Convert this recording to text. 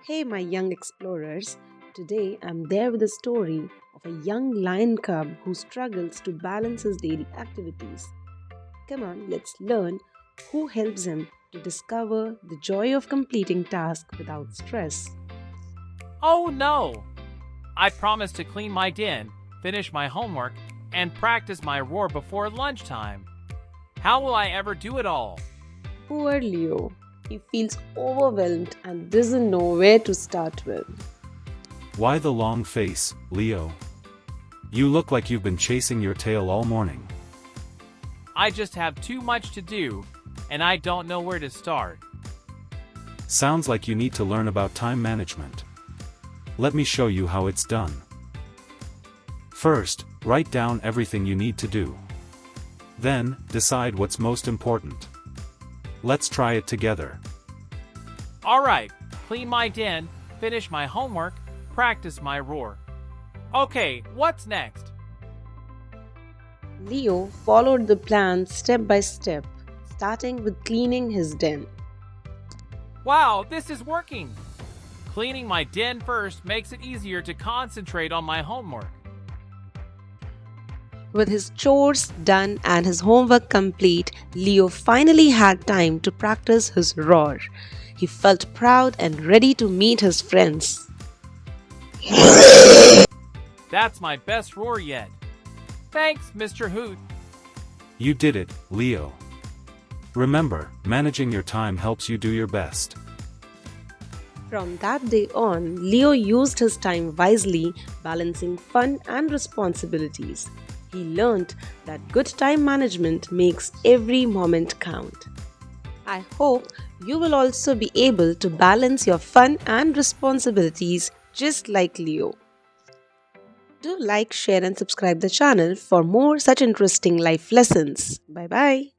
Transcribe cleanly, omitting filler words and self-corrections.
Hey, my young explorers. Today I'm there with a story of a young lion cub who struggles to balance his daily activities. Come on, let's learn who helps him to discover the joy of completing tasks without stress. Oh no! I promised to clean my den, finish my homework, and practice my roar before lunchtime. How will I ever do it all? Poor Leo. He feels overwhelmed and doesn't know where to start with. Why the long face, Leo? You look like you've been chasing your tail all morning. I just have too much to do, and I don't know where to start. Sounds like you need to learn about time management. Let me show you how it's done. First, write down everything you need to do. Then, decide what's most important. Let's try it together. Alright, clean my den, finish my homework, practice my roar. Okay, what's next? Leo followed the plan step by step, starting with cleaning his den. Wow, this is working! Cleaning my den first makes it easier to concentrate on my homework. With his chores done and his homework complete, Leo finally had time to practice his roar. He felt proud and ready to meet his friends. That's my best roar yet. Thanks, Mr. Hoot. You did it, Leo. Remember, managing your time helps you do your best. From that day on, Leo used his time wisely, balancing fun and responsibilities. He learned that good time management makes every moment count. I hope you will also be able to balance your fun and responsibilities just like Leo. Do like, share, and subscribe the channel for more such interesting life lessons. Bye bye.